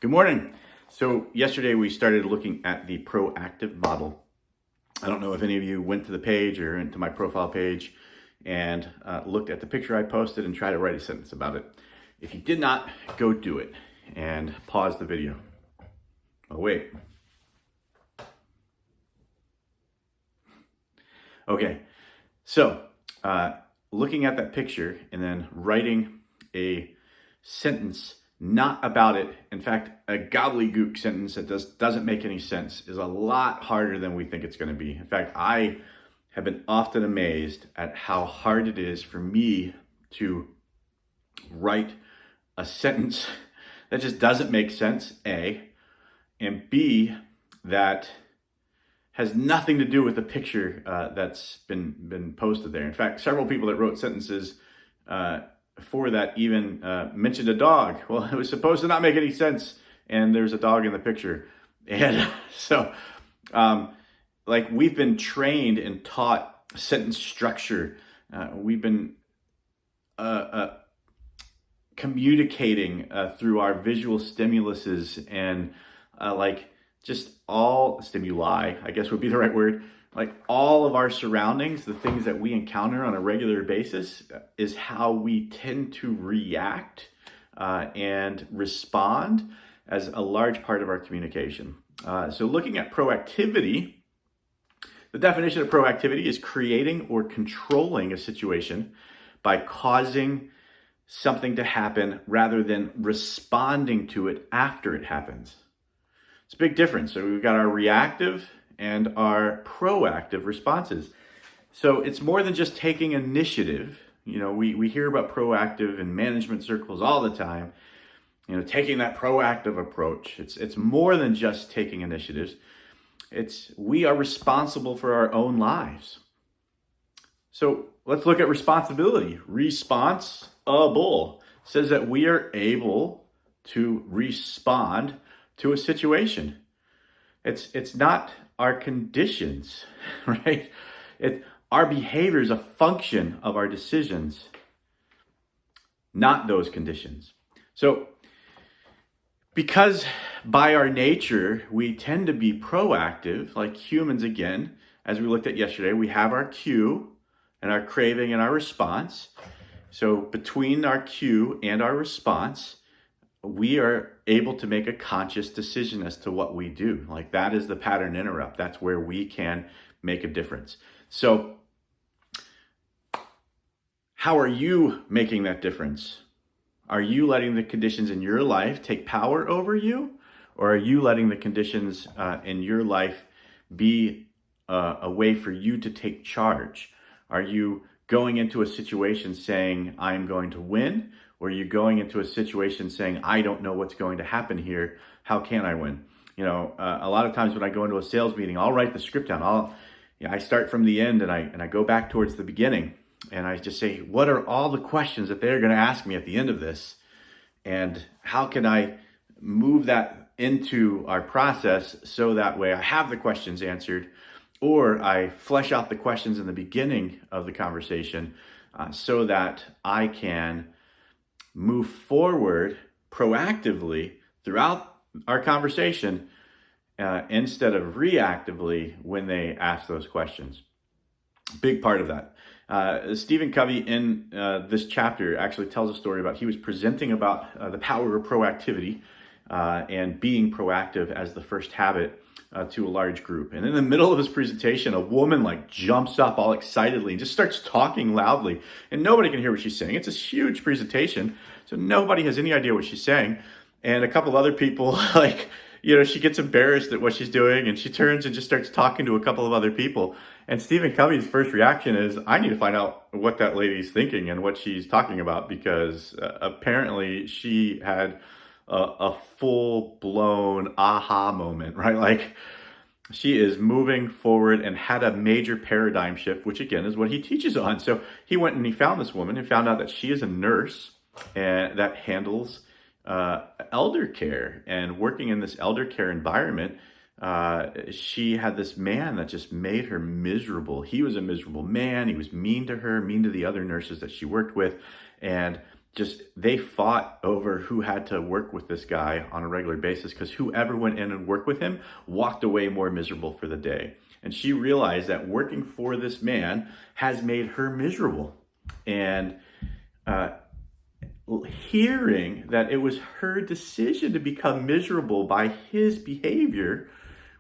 Good morning. So yesterday we started looking at the proactive model. I don't know if any of you went to the page or into my profile page and looked at the picture I posted and tried to write a sentence about it. If you did not, go do it and pause the video. Oh, wait. Okay, so looking at that picture and then writing a sentence not about it. In fact, a gobbledygook sentence that doesn't make any sense is a lot harder than we think it's going to be. In fact, I have been often amazed at how hard it is for me to write a sentence that just doesn't make sense, A, and B, that has nothing to do with the picture that's been posted there. In fact, several people that wrote sentences for that even mentioned a dog. Well, it was supposed to not make any sense, and there's a dog in the picture. And so, we've been trained and taught sentence structure. We've been communicating through our visual stimuluses and just all stimuli, I guess would be the right word. Like all of our surroundings, the things that we encounter on a regular basis is how we tend to react and respond as a large part of our communication. So looking at proactivity, the definition of proactivity is creating or controlling a situation by causing something to happen rather than responding to it after it happens. It's a big difference. So we've got our reactive and our proactive responses. So it's more than just taking initiative. You know, we hear about proactive in management circles all the time, you know, taking that proactive approach. It's more than just taking initiatives. We are responsible for our own lives. So let's look at responsibility. Responsible says that we are able to respond to a situation. It's not our conditions, right? Our behavior is a function of our decisions, not those conditions. So because by our nature, we tend to be proactive, like humans again, as we looked at yesterday, we have our cue and our craving and our response. So between our cue and our response, we are able to make a conscious decision as to what we do. Like that is the pattern interrupt. That's where we can make a difference. So how are you making that difference? Are you letting the conditions in your life take power over you? Or are you letting the conditions in your life be a way for you to take charge? Are you going into a situation saying, I'm going to win? Or are you going into a situation saying, I don't know what's going to happen here. How can I win? You know, a lot of times when I go into a sales meeting, I'll write the script down. I start from the end and I go back towards the beginning. And I just say, what are all the questions that they're going to ask me at the end of this? And how can I move that into our process so that way I have the questions answered, or I flesh out the questions in the beginning of the conversation so that I can move forward proactively throughout our conversation instead of reactively when they ask those questions. Big part of that. Stephen Covey in this chapter actually tells a story about he was presenting about the power of proactivity and being proactive as the first habit to a large group. And in the middle of his presentation, a woman jumps up all excitedly and just starts talking loudly, and nobody can hear what she's saying. It's this huge presentation, so nobody has any idea what she's saying. And a couple other people, she gets embarrassed at what she's doing, and she turns and just starts talking to a couple of other people. And Stephen Covey's first reaction is, I need to find out what that lady's thinking and what she's talking about, because apparently she had a full-blown aha moment, right? She is moving forward and had a major paradigm shift, which again is what he teaches on. So he went and he found this woman and found out that she is a nurse and that handles elder care. And working in this elder care environment, she had this man that just made her miserable. He was a miserable man. He was mean to her, mean to the other nurses that she worked with. And they fought over who had to work with this guy on a regular basis, because whoever went in and worked with him walked away more miserable for the day. And she realized that working for this man has made her miserable. And hearing that it was her decision to become miserable by his behavior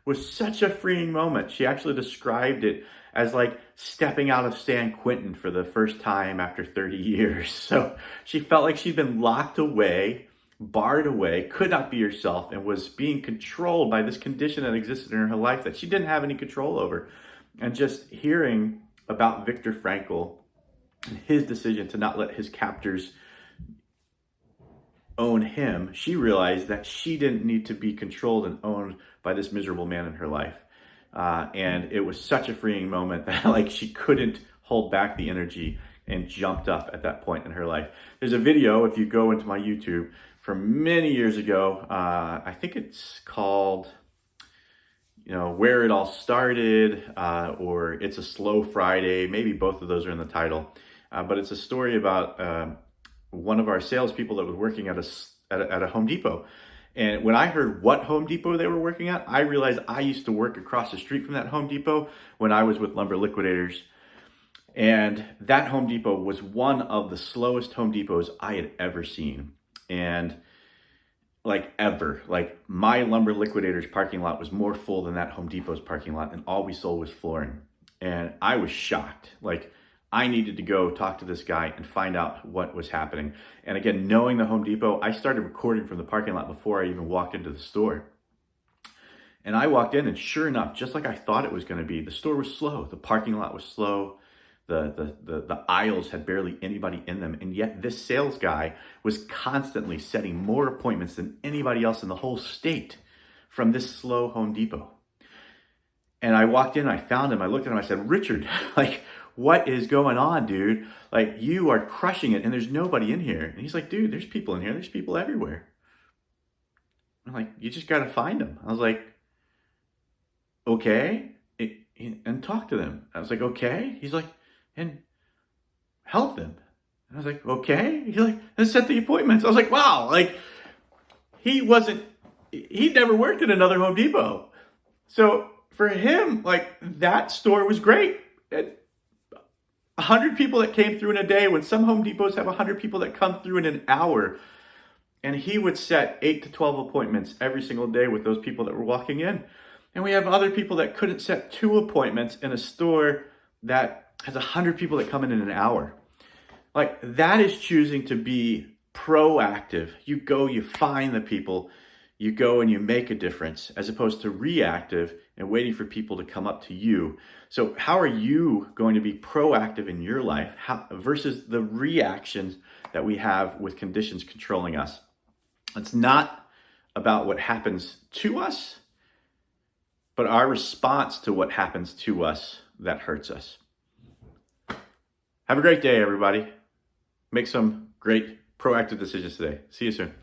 was such a freeing moment. She actually described it as like stepping out of San Quentin for the first time after 30 years. So she felt like she'd been locked away, barred away, could not be herself, and was being controlled by this condition that existed in her life that she didn't have any control over. And just hearing about Viktor Frankl and his decision to not let his captors own him, she realized that she didn't need to be controlled and owned by this miserable man in her life. And it was such a freeing moment that like she couldn't hold back the energy and jumped up at that point in her life. There's a video, if you go into my YouTube, from many years ago. I think it's called, Where It All Started, or It's a Slow Friday. Maybe both of those are in the title. But it's a story about one of our salespeople that was working at a Home Depot. And when I heard what Home Depot they were working at, I realized I used to work across the street from that Home Depot when I was with Lumber Liquidators. And that Home Depot was one of the slowest Home Depots I had ever seen. And my Lumber Liquidators parking lot was more full than that Home Depot's parking lot, and all we sold was flooring. And I was shocked. I needed to go talk to this guy and find out what was happening. And again, knowing the Home Depot, I started recording from the parking lot before I even walked into the store. And I walked in, and sure enough, just like I thought it was going to be, the store was slow. The parking lot was slow. The aisles had barely anybody in them. And yet this sales guy was constantly setting more appointments than anybody else in the whole state from this slow Home Depot. And I walked in, I found him, I looked at him, I said, "Richard, what is going on, dude? You are crushing it, and there's nobody in here." And he's like, "Dude, there's people in here. There's people everywhere." I'm like, "You just got to find them." I was like, "Okay." And talk to them. I was like, "Okay." He's like, "And help them." And I was like, "Okay." He's like, "And set the appointments." I was like, wow. He never worked at another Home Depot. So for him, that store was great. 100 people that came through in a day, when some Home Depots have 100 people that come through in an hour. And he would set 8 to 12 appointments every single day with those people that were walking in. And we have other people that couldn't set 2 appointments in a store that has 100 people that come in an hour. That is choosing to be proactive. You go, you find the people, you go and you make a difference, as opposed to reactive and waiting for people to come up to you. So how are you going to be proactive in your life versus the reactions that we have with conditions controlling us? It's not about what happens to us, but our response to what happens to us that hurts us. Have a great day, everybody. Make some great proactive decisions today. See you soon.